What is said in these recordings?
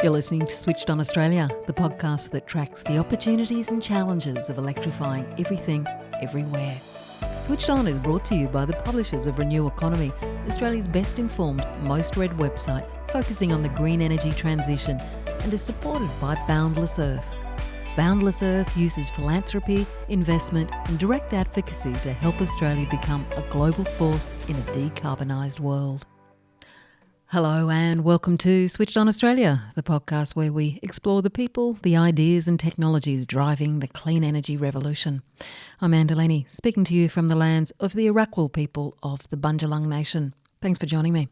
You're listening to Switched On Australia, the podcast that tracks the opportunities and challenges of electrifying everything, everywhere. Switched On is brought to you by the publishers of Renew Economy, Australia's best informed, most read website focusing on the green energy transition, and is supported by Boundless Earth. Boundless Earth uses philanthropy, investment and direct advocacy to help Australia become a global force in a decarbonised world. Hello and welcome to Switched On Australia, the podcast where we explore the people, the ideas and technologies driving the clean energy revolution. I'm Anne Delaney, speaking to you from the lands of the Arakwal people of the Bundjalung Nation. Thanks for joining me.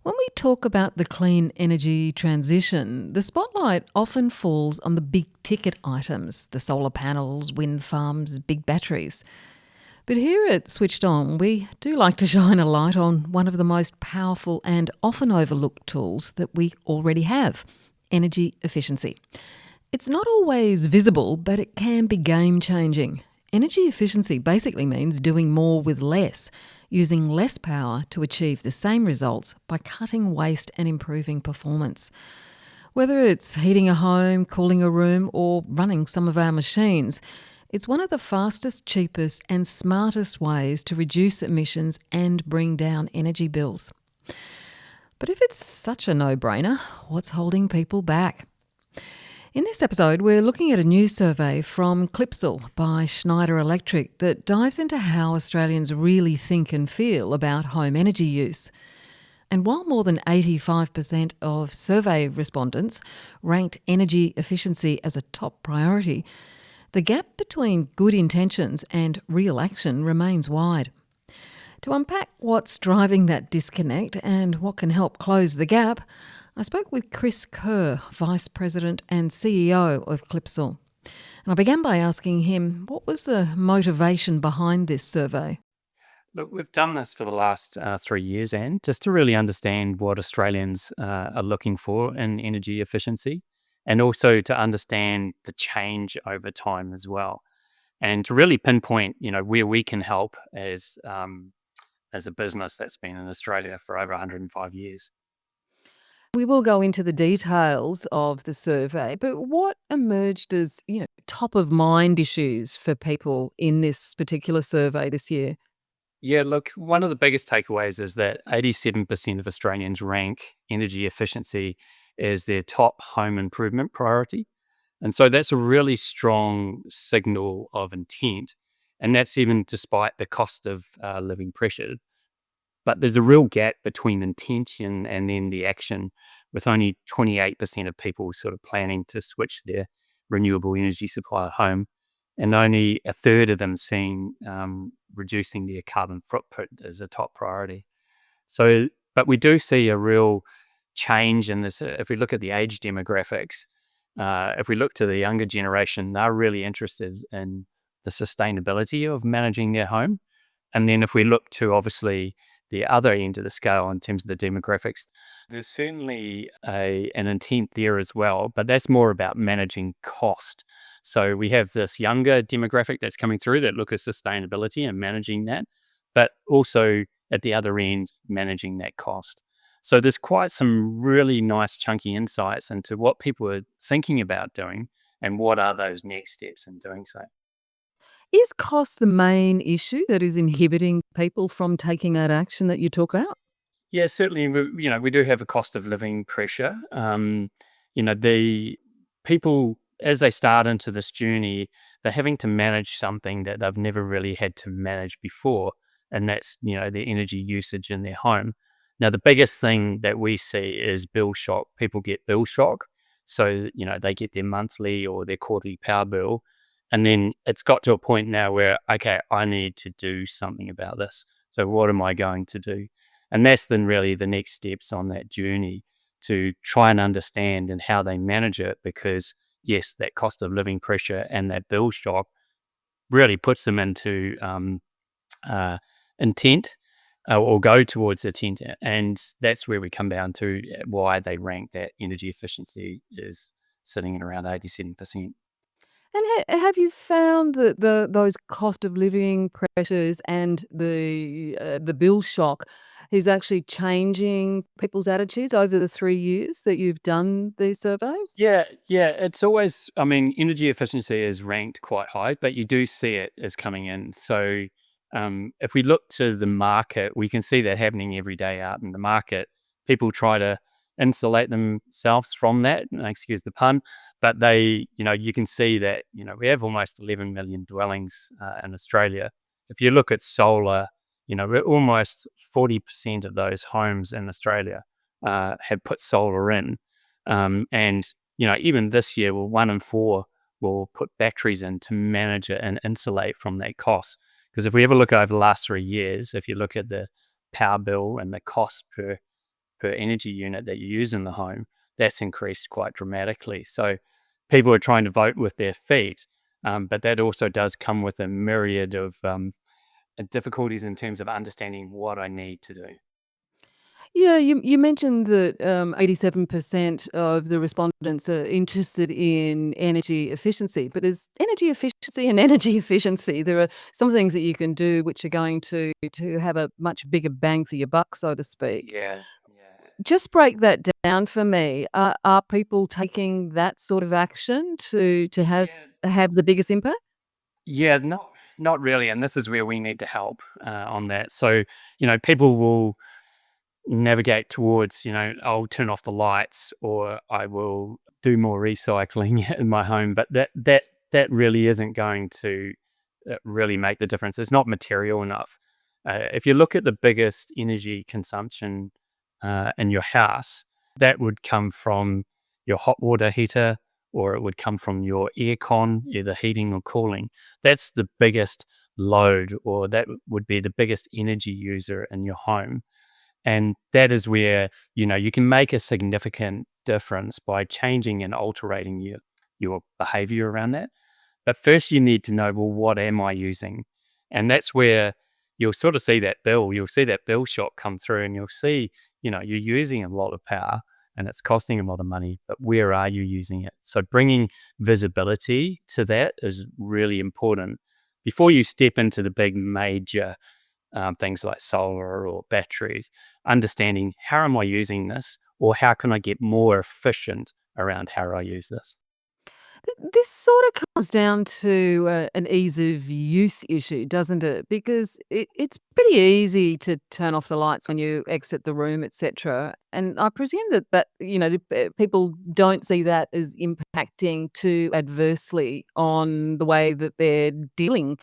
When we talk about the clean energy transition, the spotlight often falls on the big ticket items, the solar panels, wind farms, big batteries. But here at Switched On, we do like to shine a light on one of the most powerful and often overlooked tools that we already have, energy efficiency. It's not always visible, but it can be game-changing. Energy efficiency basically means doing more with less, using less power to achieve the same results by cutting waste and improving performance. Whether it's heating a home, cooling a room, or running some of our machines, it's one of the fastest, cheapest and smartest ways to reduce emissions and bring down energy bills. But if it's such a no-brainer, what's holding people back? In this episode, we're looking at a new survey from Clipsal by Schneider Electric that dives into how Australians really think and feel about home energy use. And while more than 85% of survey respondents ranked energy efficiency as a top priority, the gap between good intentions and real action remains wide. To unpack what's driving that disconnect and what can help close the gap, I spoke with Kerr, Vice President and CEO of Clipsal. And I began by asking him, what was the motivation behind this survey? Look, we've done this for the last 3 years, Anne, just to really understand what Australians are looking for in energy efficiency, and also to understand the change over time as well, and to really pinpoint, where we can help as a business that's been in Australia for over 105 years. We will go into the details of the survey, but what emerged as, top of mind issues for people in this particular survey this year? Yeah, look, one of the biggest takeaways is that 87% of Australians rank energy efficiency as their top home improvement priority. And so that's a really strong signal of intent. And that's even despite the cost of living pressure. But there's a real gap between intention and then the action, with only 28% of people sort of planning to switch their renewable energy supply at home, and only a third of them seeing reducing their carbon footprint as a top priority. So, but we do see a real change in this. If we look at the age demographics, if we look to the younger generation, they're really interested in the sustainability of managing their home. And then if we look to obviously the other end of the scale in terms of the demographics, there's certainly an intent there as well, but that's more about managing cost. So we have this younger demographic that's coming through that look at sustainability and managing that, but also at the other end, managing that cost. So there's quite some really nice chunky insights into what people are thinking about doing and what are those next steps in doing so. Is cost the main issue that is inhibiting people from taking that action that you took out? Yeah, certainly. We do have a cost of living pressure. The people, as they start into this journey, they're having to manage something that they've never really had to manage before, and that's their energy usage in their home. Now, the biggest thing that we see is bill shock. People get bill shock, so they get their monthly or their quarterly power bill, and then it's got to a point now where, okay, I need to do something about this. So what am I going to do? And that's then really the next steps on that journey to try and understand and how they manage it, because yes, that cost of living pressure and that bill shock really puts them into intent or go towards intent. And that's where we come down to why they rank that energy efficiency is sitting at around 87%. And have you found that those cost of living pressures and the bill shock is actually changing people's attitudes over the 3 years that you've done these surveys? Yeah, it's always, I mean, energy efficiency is ranked quite high, but you do see it as coming in. So, if we look to the market, we can see that happening every day out in the market. People try to insulate themselves from that, and excuse the pun, but you can see that, we have almost 11 million dwellings in Australia. If you look at solar, we're almost 40% of those homes in Australia have put solar in. And even this year, well, 1 in 4 will put batteries in to manage it and insulate from that cost. Because if we ever look over the last 3 years, if you look at the power bill and the cost per energy unit that you use in the home, that's increased quite dramatically. So people are trying to vote with their feet, but that also does come with a myriad of difficulties in terms of understanding what I need to do. Yeah, you mentioned that 87% of the respondents are interested in energy efficiency, but there's energy efficiency and energy efficiency. There are some things that you can do which are going to have a much bigger bang for your buck, so to speak. Yeah, yeah. Just break that down for me. Are people taking that sort of action to Yeah, have the biggest impact? yeah, not really, and this is where we need to help on that. So, people will navigate towards, I'll turn off the lights or I will do more recycling in my home, but that really isn't going to really make the difference. It's not material enough. If you look at the biggest energy consumption in your house, that would come from your hot water heater or it would come from your aircon, either heating or cooling. That's the biggest load, or that would be the biggest energy user in your home. And that is where, you can make a significant difference by changing and altering your behavior around that. But first you need to know, well, what am I using? And that's where you'll sort of see that bill. You'll see that bill shock come through and you'll see, you're using a lot of power and it's costing a lot of money, but where are you using it? So bringing visibility to that is really important before you step into the big major things like solar or batteries, understanding how am I using this or how can I get more efficient around how I use this. This sort of comes down to an ease of use issue, doesn't it? Because it's pretty easy to turn off the lights when you exit the room, etc. And I presume people don't see that as impacting too adversely on the way that they're dealing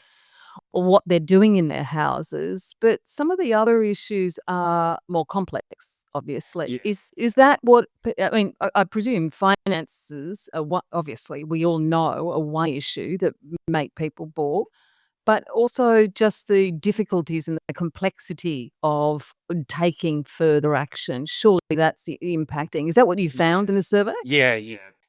or what they're doing in their houses, but some of the other issues are more complex, obviously. Yeah. Is that what I mean, I presume finances are one, obviously, we all know are one issue that make people balk, but also just the difficulties and the complexity of taking further action. Surely that's impacting. Is that what you found in the survey? Yeah.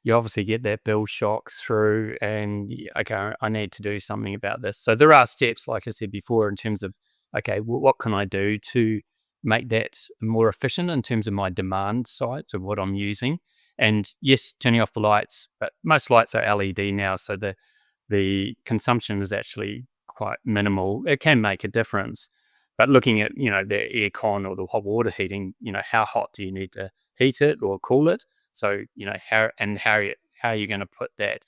You obviously get that bill shock through, and okay, I need to do something about this. So there are steps, like I said before, in terms of okay, what can I do to make that more efficient in terms of my demand side, so what I'm using. And yes, turning off the lights, but most lights are LED now, so the consumption is actually quite minimal. It can make a difference. But looking at, the aircon or the hot water heating, how hot do you need to heat it or cool it? So, how are you going to put that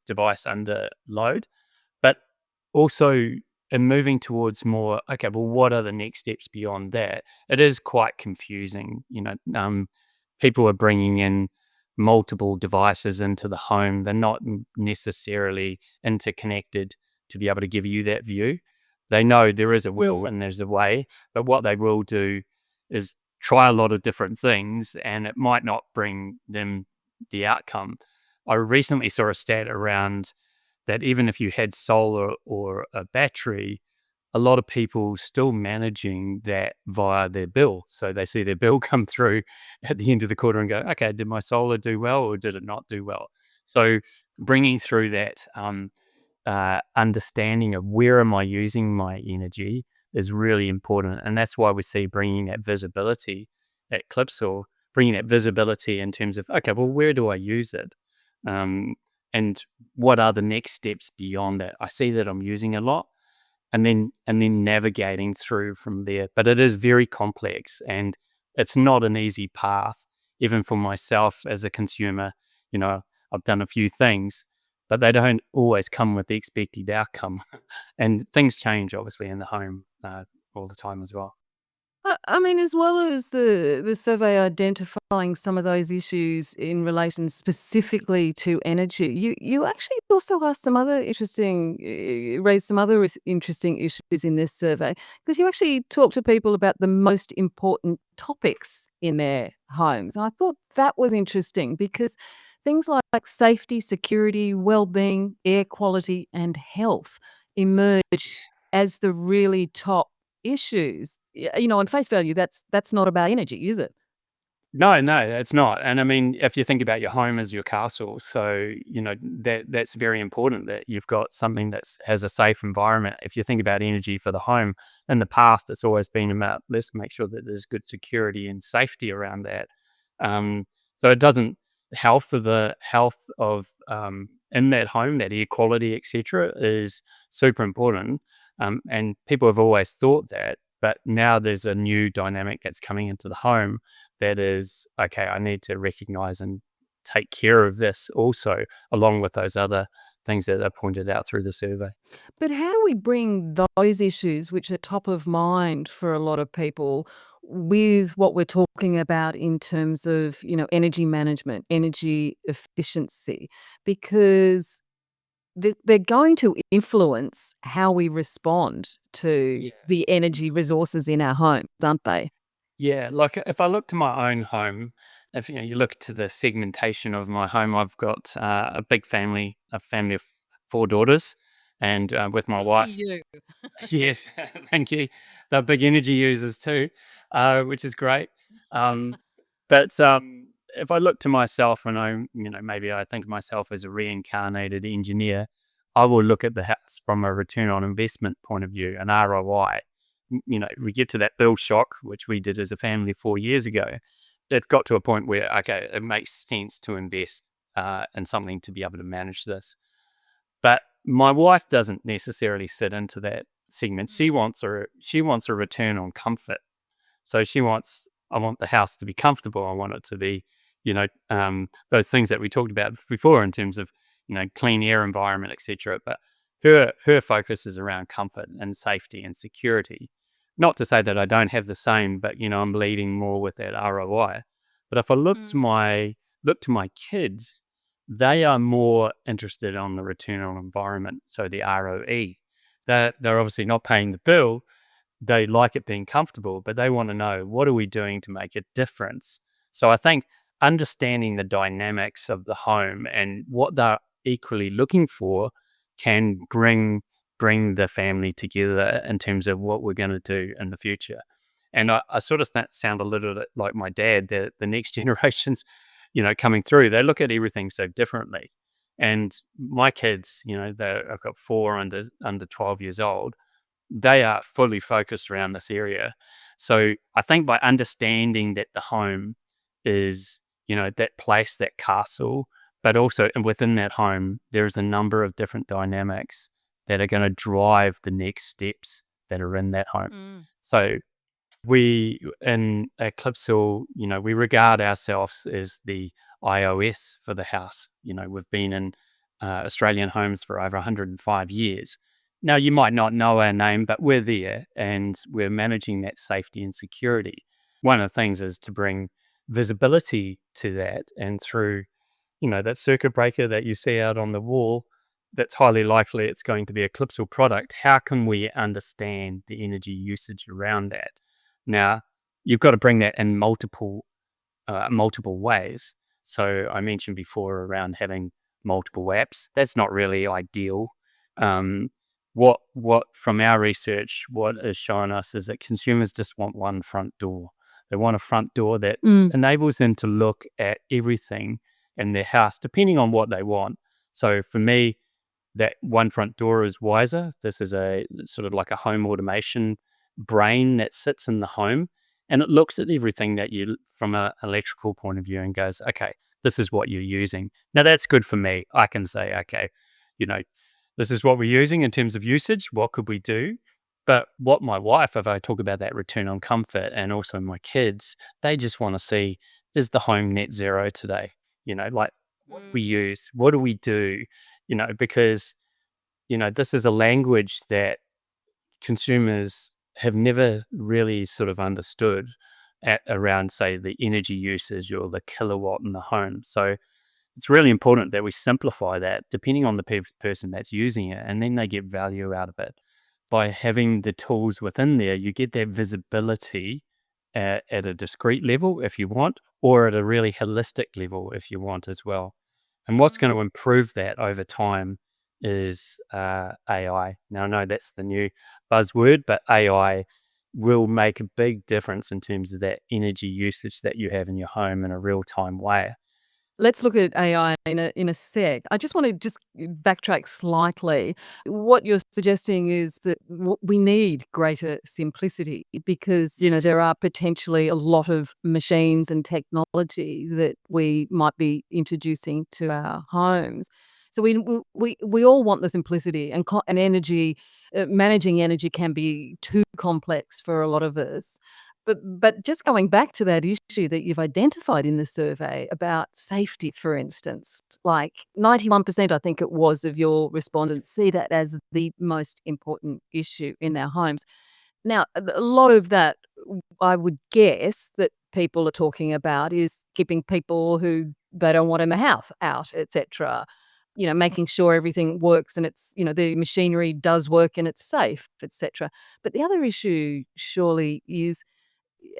device under load? But also in moving towards more, okay, well, what are the next steps beyond that? It is quite confusing. People are bringing in multiple devices into the home. They're not necessarily interconnected to be able to give you that view. They know there is a will and there's a way, but what they will do is try a lot of different things and it might not bring them the outcome. I recently saw a stat around that even if you had solar or a battery, a lot of people still managing that via their bill. So they see their bill come through at the end of the quarter and go, okay, did my solar do well or did it not do well? So bringing through that understanding of where am I using my energy is really important. And that's why we see bringing that visibility at Clipsal, bringing that visibility in terms of, okay, well, where do I use it? Um, and what are the next steps beyond that? I see that I'm using a lot. and then navigating through from there. But it is very complex, and it's not an easy path, even for myself as a consumer. I've done a few things, but they don't always come with the expected outcome. And things change, obviously, in the home all the time as well. I mean, as well as the survey identifying some of those issues in relation specifically to energy, you actually also asked some other raised some other interesting issues in this survey, because you actually talked to people about the most important topics in their homes. And I thought that was interesting because things like safety, security, well-being, air quality, and health emerge as the really top issues. On face value, that's not about energy, is it? No, no, it's not. And I mean, if you think about your home as your castle, so that's very important that you've got something that has a safe environment. If you think about energy for the home, in the past, it's always been about let's make sure that there's good security and safety around that. Um, so it doesn't health of in that home, that air quality, etc., is super important. And people have always thought that, but now there's a new dynamic that's coming into the home that is, okay, I need to recognize and take care of this also, along with those other things that are pointed out through the survey. But how do we bring those issues, which are top of mind for a lot of people, with what we're talking about in terms of, energy management, energy efficiency? Because they're going to influence how we respond to Yeah. the energy resources in our homes, aren't they? Yeah, like if I look to my own home, if you look to the segmentation of my home, I've got a big family, a family of four daughters, and with my Lucky wife. you. Yes, thank you. They're big energy users too, which is great. Um, but if I look to myself and maybe I think of myself as a reincarnated engineer, I will look at the house from a return on investment point of view, an ROI. We get to that bill shock, which we did as a family 4 years ago. It got to a point where, okay, it makes sense to invest in something to be able to manage this. But my wife doesn't necessarily sit into that segment. She wants a return on comfort. So I want the house to be comfortable. I want it to be, those things that we talked about before in terms of, clean air environment, etc. But her focus is around comfort and safety and security. Not to say that I don't have the same, but I'm leading more with that ROI. But if I look to my kids, they are more interested on the return on environment, so the ROE. They're obviously not paying the bill, they like it being comfortable, but they want to know, what are we doing to make a difference? So I think understanding the dynamics of the home and what they're equally looking for can bring the family together in terms of what we're going to do in the future. And I sort of sound a little bit like my dad. The next generations, coming through, they look at everything so differently. And my kids, I've got four under 12 years old, they are fully focused around this area. So I think by understanding that the home is, that place, that castle, but also within that home, there's a number of different dynamics that are going to drive the next steps that are in that home. Mm. So we in Clipsal, we regard ourselves as the iOS for the house. We've been in Australian homes for over 105 years. Now, you might not know our name, but we're there and we're managing that safety and security. One of the things is to bring visibility to that, and through, that circuit breaker that you see out on the wall, that's highly likely it's going to be a Clipsal product. How can we understand the energy usage around that? Now, you've got to bring that in multiple ways. So I mentioned before around having multiple apps. That's not really ideal. Um, what from our research, what is showing us is that consumers just want one front door. They want a front door that Mm. enables them to look at everything in their house, depending on what they want. So for me, that one front door is wiser. This is a sort of like a home automation brain that sits in the home, and it looks at everything that you from an electrical point of view and goes, okay, this is what you're using. Now that's good for me. I can say, okay, you know, this is what we're using in terms of usage. What could we do? But what my wife, if I talk about that return on comfort, and also my kids, they just want to see, is the home net zero today? Like, what do we use? What do we do? Because, this is a language that consumers have never really sort of understood around, say, the energy usage or the kilowatt in the home. So it's really important that we simplify that depending on the person that's using it, and then they get value out of it. By having the tools within there, you get that visibility at a discrete level if you want, or at a really holistic level if you want as well. And what's going to improve that over time is AI. Now, I know that's the new buzzword, but AI will make a big difference in terms of that energy usage that you have in your home in a real-time way. Let's look at AI in a sec. I just want to backtrack slightly. What you're suggesting is that we need greater simplicity because, there are potentially a lot of machines and technology that we might be introducing to our homes. So we all want the simplicity and energy. Managing energy can be too complex for a lot of us. But just going back to that issue that you've identified in the survey about safety, for instance, like 91%, I think it was, of your respondents see that as the most important issue in their homes. Now, a lot of that, I would guess, that people are talking about is keeping people who they don't want in the house out, etc. Making sure everything works and the machinery does work and it's safe, etc. But the other issue surely is,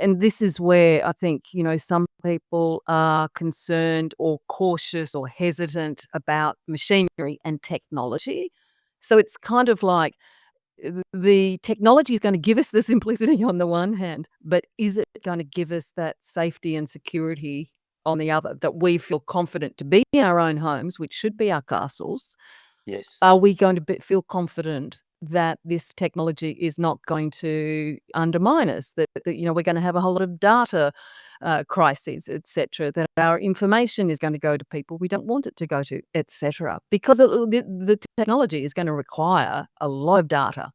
and this is where I think, some people are concerned or cautious or hesitant about machinery and technology. So it's kind of like the technology is going to give us the simplicity on the one hand, but is it going to give us that safety and security on the other, that we feel confident to be in our own homes, which should be our castles? Yes. Are we going to feel confident that this technology is not going to undermine us, that we're going to have a whole lot of data crises, etc., that our information is going to go to people we don't want it to go to, etc., because the technology is going to require a lot of data.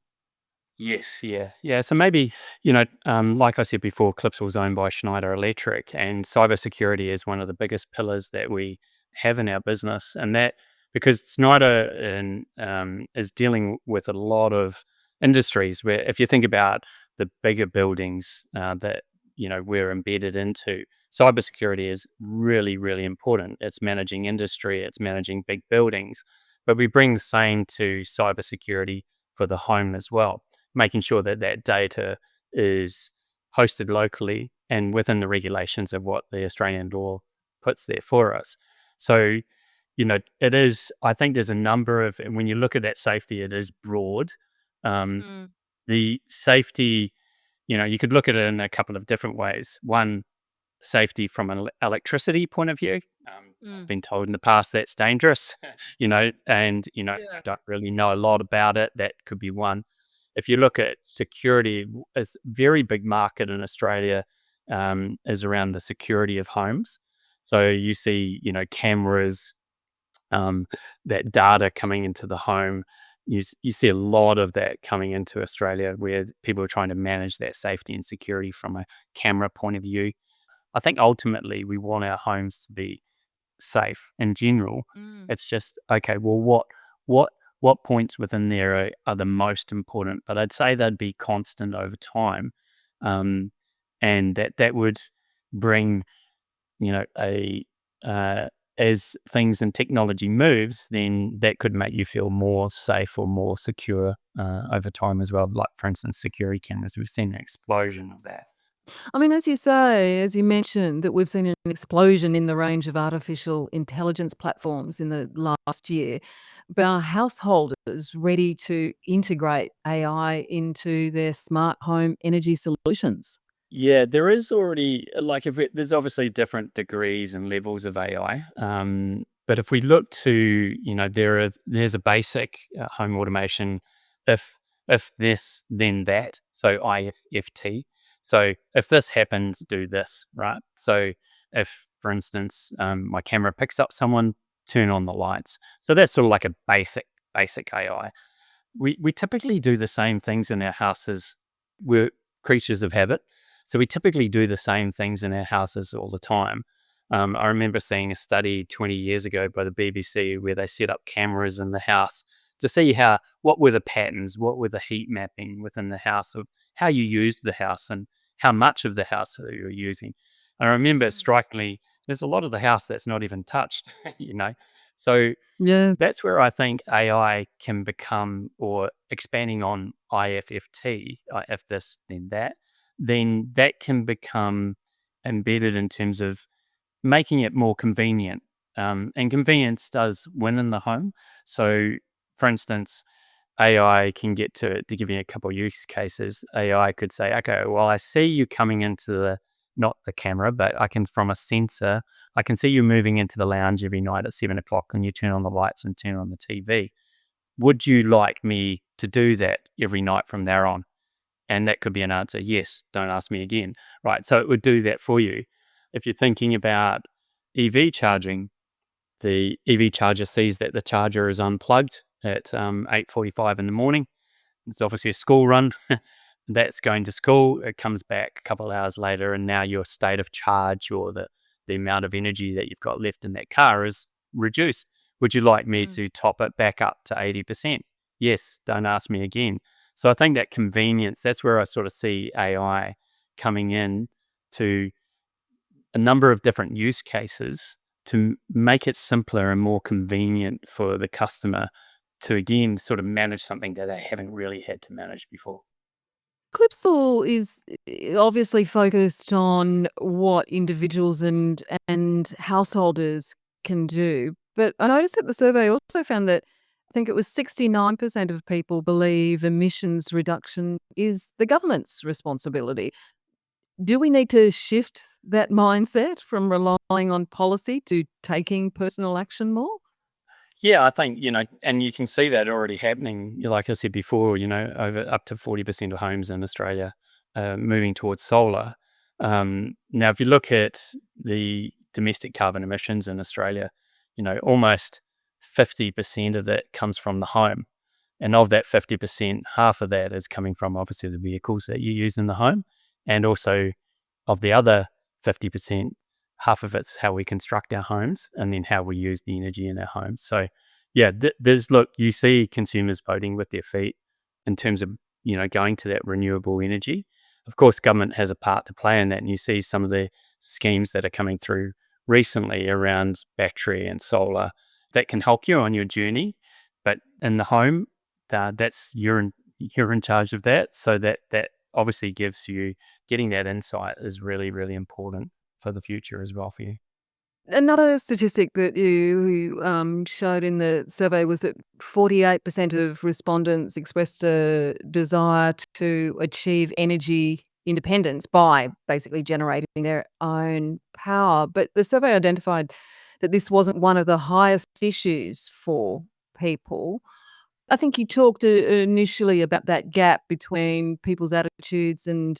Yes, yeah, yeah. So maybe, like I said before, Clipsal is owned by Schneider Electric, and cybersecurity is one of the biggest pillars that we have in our business. And that because Schneider is dealing with a lot of industries where, if you think about the bigger buildings that we're embedded into, cybersecurity is really, really important. It's managing industry, it's managing big buildings, but we bring the same to cybersecurity for the home as well, making sure that that data is hosted locally and within the regulations of what the Australian law puts there for us. So, it is, I think there's a number of, and when you look at that safety, it is broad. Um, the safety, you could look at it in a couple of different ways. One, safety from an electricity point of view. I've been told in the past that's dangerous, and, I don't really know a lot about it. That could be one. If you look at security, a very big market in Australia is around the security of homes. So you see, cameras, that data coming into the home. You see a lot of that coming into Australia where people are trying to manage that safety and security from a camera point of view. I think ultimately we want our homes to be safe in general. It's just, okay, well, what points within there are the most important? But I'd say they'd be constant over time, and that would bring, a as things and technology moves, then that could make you feel more safe or more secure over time as well. Like, for instance, security cameras, we've seen an explosion of that. I mean, as you mentioned, that we've seen an explosion in the range of artificial intelligence platforms in the last year. But are householders ready to integrate AI into their smart home energy solutions? Yeah, there is already, like, there's obviously different degrees and levels of AI. But if we look to, there's a basic home automation, if this then that, so IFT. So if this happens, do this, right? So if, for instance, my camera picks up someone, turn on the lights. So that's sort of like a basic basic AI. We typically do the same things in our houses. We're creatures of habit. So we typically do the same things in our houses all the time. I remember seeing a study 20 years ago by the BBC where they set up cameras in the house to see what were the patterns, what were the heat mapping within the house of how you used the house and how much of the house that you were using. I remember strikingly, there's a lot of the house that's not even touched, you know. So Yeah. that's where I think AI can become, or expanding on IFFT, if this, then that can become embedded in terms of making it more convenient. And convenience does win in the home. So, for instance, AI can get to give you a couple of use cases. AI could say, okay, well, I see you coming into not the camera, but I can, from a sensor, I can see you moving into the lounge every night at 7 o'clock and you turn on the lights and turn on the TV. Would you like me to do that every night from there on? And that could be an answer, yes, don't ask me again. Right, so it would do that for you. If you're thinking about EV charging, the EV charger sees that the charger is unplugged at 8:45 in the morning. It's obviously a school run. That's going to school. It comes back a couple of hours later, and now your state of charge, or the amount of energy that you've got left in that car, is reduced. Would you like me to top it back up to 80%? Yes, don't ask me again. So I think that convenience, that's where I sort of see AI coming in to a number of different use cases to make it simpler and more convenient for the customer to, again, sort of manage something that they haven't really had to manage before. Clipsal is obviously focused on what individuals and householders can do. But I noticed that the survey also found that I think it was 69% of people believe emissions reduction is the government's responsibility. Do we need to shift that mindset from relying on policy to taking personal action more? Yeah, I think, and you can see that already happening. Like I said before, over up to 40% of homes in Australia moving towards solar. Now, if you look at the domestic carbon emissions in Australia, almost 50% of that comes from the home. And of that 50%, half of that is coming from obviously the vehicles that you use in the home. And also of the other 50%, half of it's how we construct our homes and then how we use the energy in our homes. So, yeah, you see consumers voting with their feet in terms of, going to that renewable energy. Of course, government has a part to play in that. And you see some of the schemes that are coming through recently around battery and solar that can help you on your journey. But in the home, that's you're in charge of that. So that obviously gives you, getting that insight is really, really important for the future as well for you. Another statistic that you showed in the survey was that 48% of respondents expressed a desire to achieve energy independence by basically generating their own power. But the survey identified that this wasn't one of the highest issues for people. I think you talked initially about that gap between people's attitudes and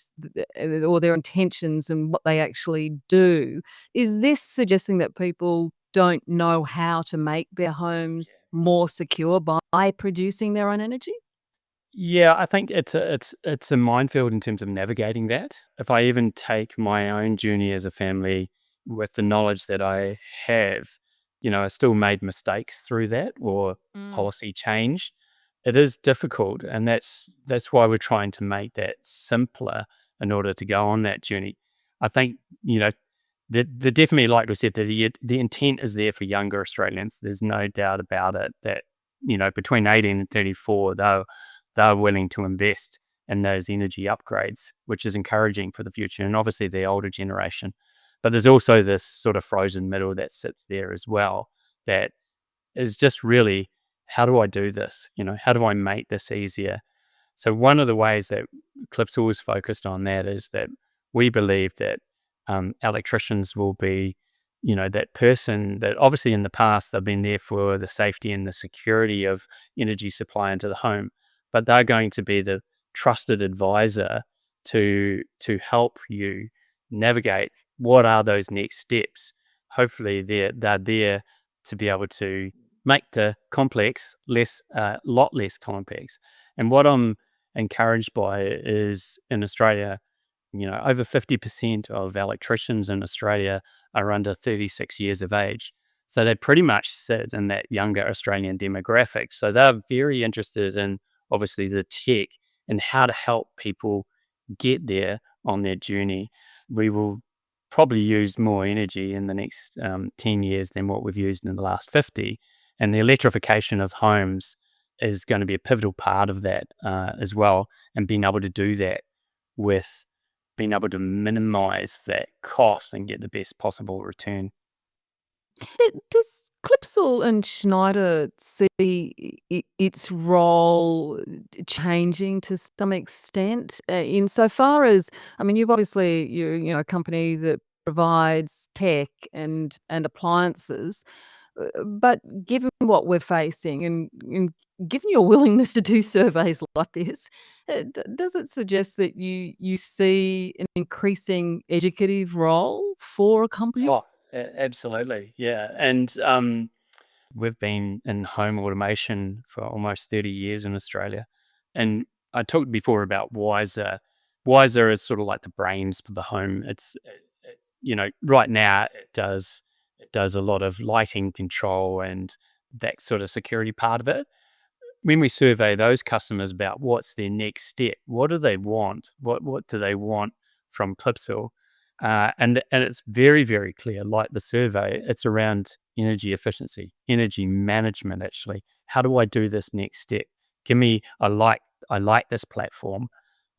or their intentions and what they actually do. Is this suggesting that people don't know how to make their homes more secure by producing their own energy? Yeah, I think it's a minefield in terms of navigating that. If I even take my own journey as a family with the knowledge that I have, I still made mistakes through that, or Mm. policy changed. It is difficult, and that's why we're trying to make that simpler in order to go on that journey. I think, the definitely, like we said, the intent is there for younger Australians. There's no doubt about it that, between 18 and 34, they're willing to invest in those energy upgrades, which is encouraging for the future, and obviously the older generation. But there's also this sort of frozen middle that sits there as well, that is just really, how do I do this? How do I make this easier? So one of the ways that Clipsal is focused on that is that we believe that electricians will be, that person that obviously in the past they've been there for the safety and the security of energy supply into the home, but they're going to be the trusted advisor to help you navigate what are those next steps. Hopefully they're there to be able to make the complex lot less complex. And what I'm encouraged by is in Australia, over 50% of electricians in Australia are under 36 years of age. So they pretty much sit in that younger Australian demographic. So they're very interested in, obviously, the tech and how to help people get there on their journey. We will probably use more energy in the next 10 years than what we've used in the last 50. And the electrification of homes is going to be a pivotal part of that as well. And being able to do that with being able to minimize that cost and get the best possible return. Does Clipsal and Schneider see its role changing to some extent, insofar as, I mean, you're a company that provides tech and appliances, but given what we're facing and given your willingness to do surveys like this, does it suggest that you see an increasing educative role for a company? Oh, absolutely. Yeah. And we've been in home automation for almost 30 years in Australia. And I talked before about Wiser. Wiser is sort of like the brains for the home. Right now it does a lot of lighting control and that sort of security part of it. When we survey those customers about what's their next step, what do they want? What do they want from Clipsal? And it's very, very clear, like the survey, it's around energy efficiency, energy management, actually. How do I do this next step? I like this platform.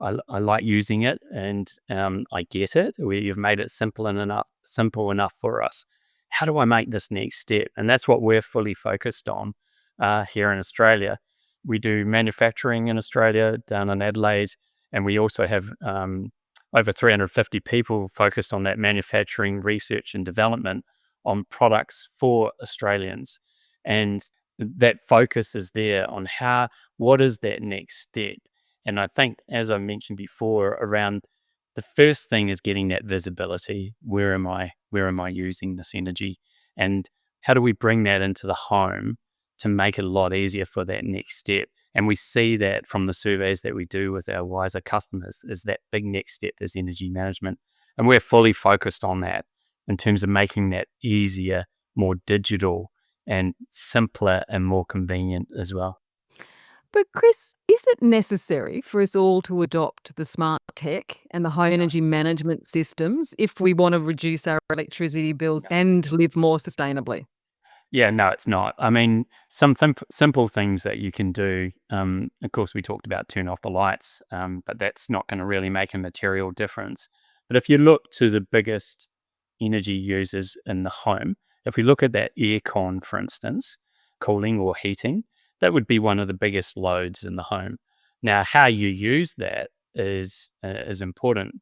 I like using it, and I get it. You've made it simple enough for us. How do I make this next step? And that's what we're fully focused on here in Australia. We do manufacturing in Australia, down in Adelaide, and we also have over 350 people focused on that manufacturing research and development on products for Australians. And that focus is there on what is that next step? And I think, as I mentioned before, around the first thing is getting that visibility. Where am I using this energy? And how do we bring that into the home to make it a lot easier for that next step? And we see that from the surveys that we do with our Wiser customers, is that big next step is energy management. And we're fully focused on that in terms of making that easier, more digital, and simpler and more convenient as well. But Chris, is it necessary for us all to adopt the smart tech and the high energy management systems if we want to reduce our electricity bills and live more sustainably? Yeah, no, it's not. I mean, some simple things that you can do. Of course, we talked about turn off the lights, but that's not going to really make a material difference. But if you look to the biggest energy users in the home, if we look at that aircon, for instance, cooling or heating, that would be one of the biggest loads in the home. Now, how you use that is important.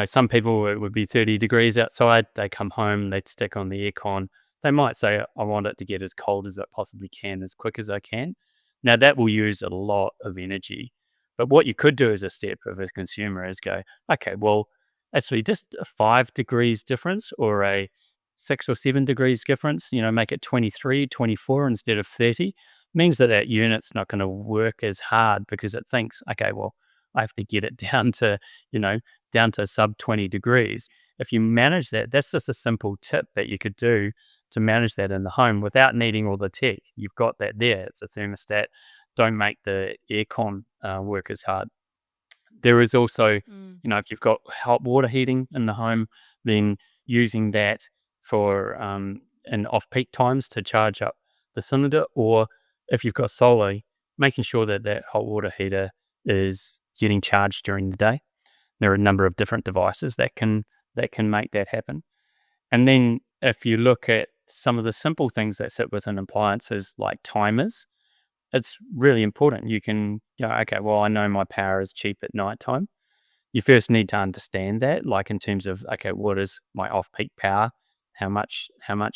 Some people, it would be 30 degrees outside. They come home, they stick on the aircon. They might say, I want it to get as cold as it possibly can, as quick as I can. Now, that will use a lot of energy. But what you could do as a step of a consumer is go, okay, well, actually just a 5 degrees difference or a 6 or 7 degrees difference, make it 23, 24 instead of 30, means that that unit's not going to work as hard because it thinks, okay, well, I have to get it down to sub 20 degrees. If you manage that, that's just a simple tip that you could do to manage that in the home without needing all the tech. You've got that there. It's a thermostat. Don't make the aircon work as hard. There is also, if you've got hot water heating in the home, then using that for in off-peak times to charge up the cylinder, or if you've got solar, making sure that that hot water heater is getting charged during the day. There are a number of different devices that can make that happen. And then if you look at some of the simple things that sit within appliances like timers, it's really important. You can go, okay, well, I know my power is cheap at nighttime. You first need to understand that, like in terms of, okay, what is my off-peak power? How much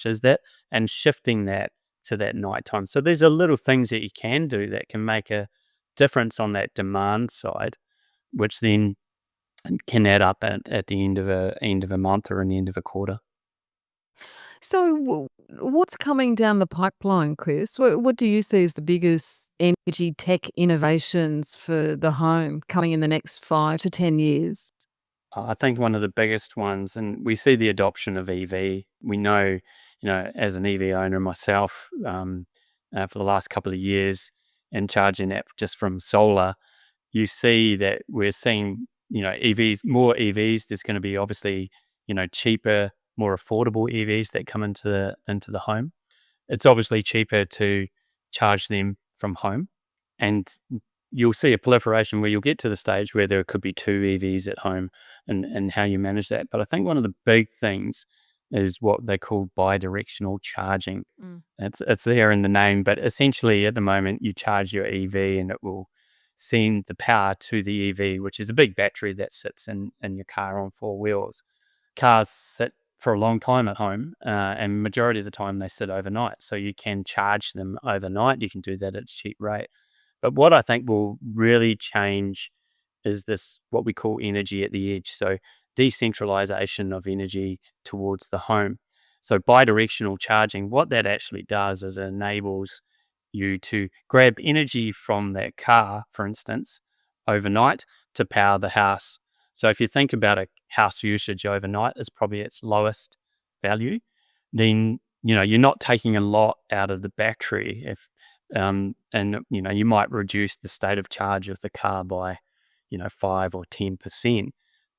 is that? And shifting that to that nighttime. So there's a little things that you can do that can make a difference on that demand side, which then can add up at the end of a month or an end of a quarter. So, what's coming down the pipeline, Chris? What do you see as the biggest energy tech innovations for the home coming in the next 5 to 10 years? I think one of the biggest ones, and we see the adoption of EV. We know, as an EV owner myself, for the last couple of years, and charging that just from solar, you see that we're seeing, more EVs. There's going to be obviously, cheaper, more affordable EVs that come into the home. It's obviously cheaper to charge them from home, and you'll see a proliferation where you'll get to the stage where there could be two EVs at home, and how you manage that. But I think one of the big things is what they call bidirectional charging. Mm. It's there in the name, but essentially at the moment you charge your EV and it will send the power to the EV, which is a big battery that sits in your car on four wheels. Cars sit for a long time at home, and majority of the time they sit overnight. So you can charge them overnight. You can do that at a cheap rate. But what I think will really change is this, what we call energy at the edge. So decentralization of energy towards the home. So bidirectional charging, what that actually does is it enables you to grab energy from that car, for instance, overnight to power the house. So if you think about a house usage overnight is probably its lowest value, then you're not taking a lot out of the battery. If and you might reduce the state of charge of the car by 5 or 10%,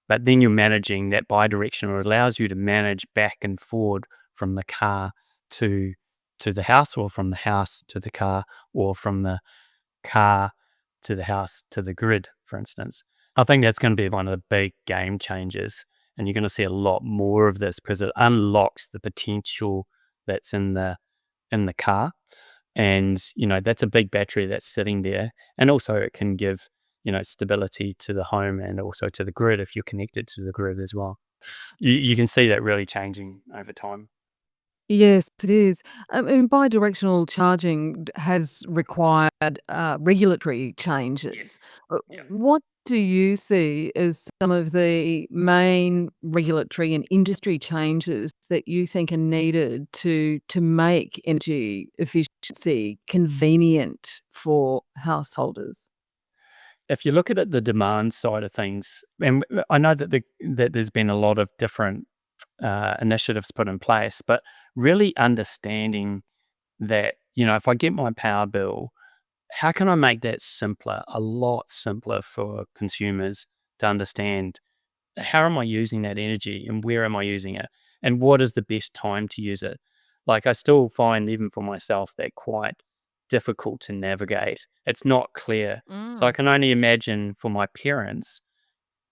but then you're managing that bidirectional. It allows you to manage back and forward from the car to the house, or from the house to the car, or from the car to the house to the grid, for instance. I think that's going to be one of the big game changers, and you're going to see a lot more of this because it unlocks the potential that's in the car. And that's a big battery that's sitting there, and also it can give stability to the home and also to the grid if you're connected to the grid as well. You can see that really changing over time. Yes, it is. Bidirectional charging has required regulatory changes. Yes. Yeah. What do you see as some of the main regulatory and industry changes that you think are needed to make energy efficiency convenient for householders? If you look at it, the demand side of things, and I know that there's been a lot of different initiatives put in place, but really understanding that, if I get my power bill, how can I make that simpler, a lot simpler for consumers to understand? How am I using that energy, and where am I using it? And what is the best time to use it? Like, I still find, even for myself, that quite difficult to navigate. It's not clear. So I Mm. can only imagine for my parents,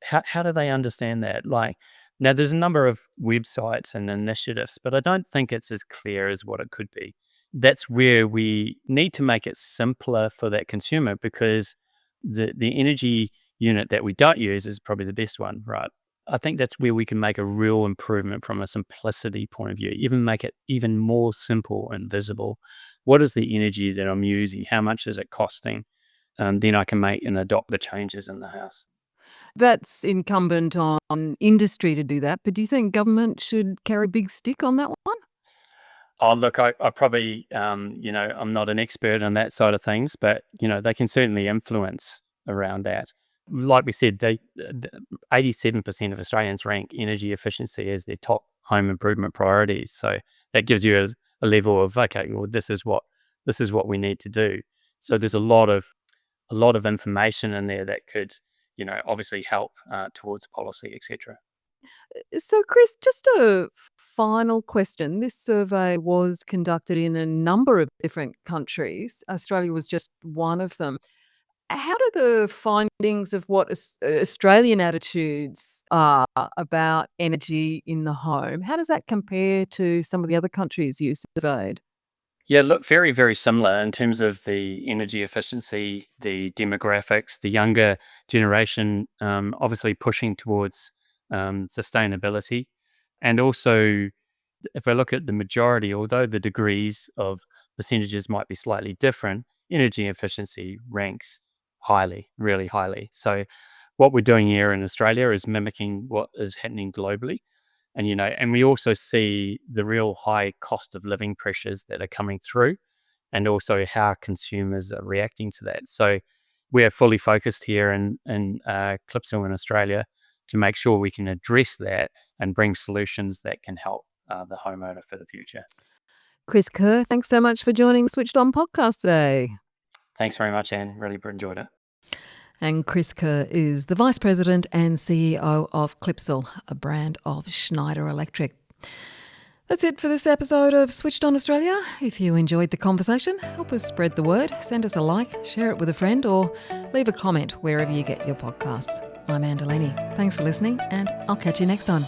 how do they understand that? Like, now there's a number of websites and initiatives, but I don't think it's as clear as what it could be. That's where we need to make it simpler for that consumer, because the energy unit that we don't use is probably the best one, right? I think that's where we can make a real improvement from a simplicity point of view, even make it even more simple and visible. What is the energy that I'm using? How much is it costing? Then I can make and adopt the changes in the house. That's incumbent on industry to do that, but do you think government should carry a big stick on that one? Oh, look, I probably, I'm not an expert on that side of things, but, they can certainly influence around that. Like we said, 87% of Australians rank energy efficiency as their top home improvement priority. So that gives you a level of, okay, well, this is what we need to do. So there's a lot of information in there that could, obviously help towards policy, etc. So, Chris, just a final question. This survey was conducted in a number of different countries. Australia was just one of them. How do the findings of what Australian attitudes are about energy in the home, how does that compare to some of the other countries you surveyed? Yeah, look, very, very similar in terms of the energy efficiency, the demographics, the younger generation, obviously pushing towards sustainability. And also, if I look at the majority, although the degrees of percentages might be slightly different, energy efficiency ranks highly, really highly. So, what we're doing here in Australia is mimicking what is happening globally. And we also see the real high cost of living pressures that are coming through, and also how consumers are reacting to that. So we are fully focused here in Clipsal in Australia to make sure we can address that and bring solutions that can help the homeowner for the future. Chris Kerr, thanks so much for joining Switched On podcast today. Thanks very much, Anne. Really enjoyed it. And Chris Kerr is the Vice President and CEO of Clipsal, a brand of Schneider Electric. That's it for this episode of Switched On Australia. If you enjoyed the conversation, help us spread the word, send us a like, share it with a friend, or leave a comment wherever you get your podcasts. I'm Anne Delaney. Thanks for listening, and I'll catch you next time.